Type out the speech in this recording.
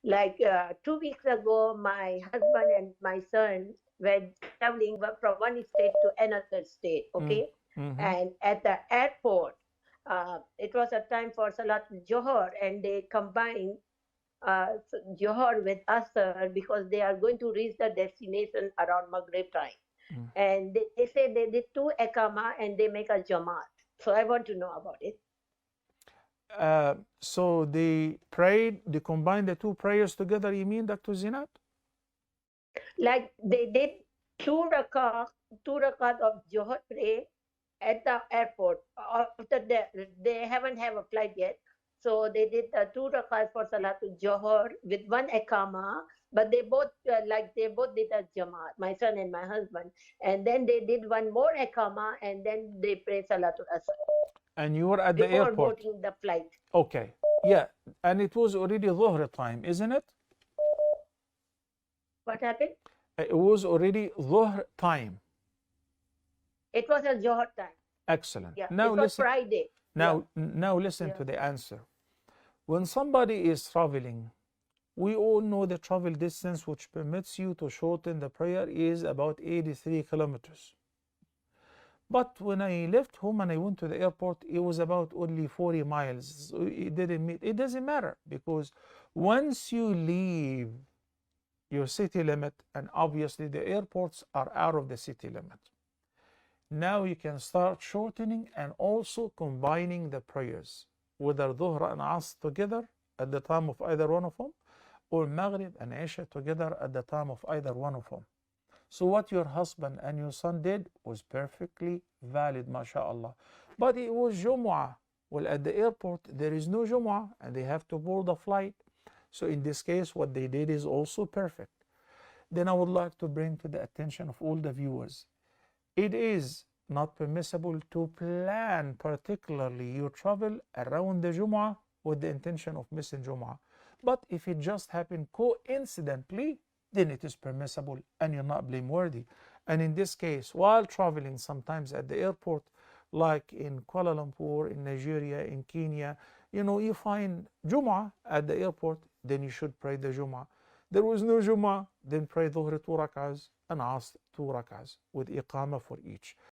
Like 2 weeks ago, my husband and my son were traveling from one state to another state. Mm. Okay, Mm-hmm. and at the airport, it was a time for Salat Johor, and they combined Johor with Asr because they are going to reach the destination around Maghrib time. Mm. And they say they did two ekama and they make a jamaat. So I want to know about it. So they prayed, they combined the two prayers together, you mean, Dr. Zinat? Like they did two rakat, two rakat of Johor prayer at the airport. After they haven't have a flight yet, so they did two rakat for Salatul Johor with one ekama. But they both they both did a jamaat, my son and my husband, and then they did one more ekama, and then they pray Salatul Asr And you were at the before airport. boarding the flight. Okay. Yeah. And it was already Dhuhr time, isn't it? What happened? It was already Dhuhr time. It was a Johor time. Excellent. Yeah, Now it was listen. Friday. Yeah, Now listen yeah. to the answer. When somebody is traveling, we all know the travel distance which permits you to shorten the prayer is about 83 kilometers. But when I left home and I went to the airport, it was about only 40 miles. So it didn't mean, it doesn't matter because once you leave your city limit, and obviously the airports are out of the city limit, now you can start shortening and also combining the prayers, whether Dhuhr and Asr together at the time of either one of them, or Maghrib and Isha together at the time of either one of them. So what your husband and your son did was perfectly valid, mashallah. But it was Jumu'ah. Well, at the airport, there is no Jumu'ah and they have to board a flight. So in this case, what they did is also perfect. Then I would like to bring to the attention of all the viewers, it is not permissible to plan particularly your travel around the Jumu'ah with the intention of missing Jumu'ah. But if it just happened coincidentally, then it is permissible and you're not blameworthy. And in this case, while traveling sometimes at the airport, like in Kuala Lumpur, in Nigeria, in Kenya, you find Jumu'ah at the airport, then you should pray the Jumu'ah. There was no Jumu'ah, then pray Dhuhr 2 rak'ahs and Asr 2 rak'ahs with Iqamah for each.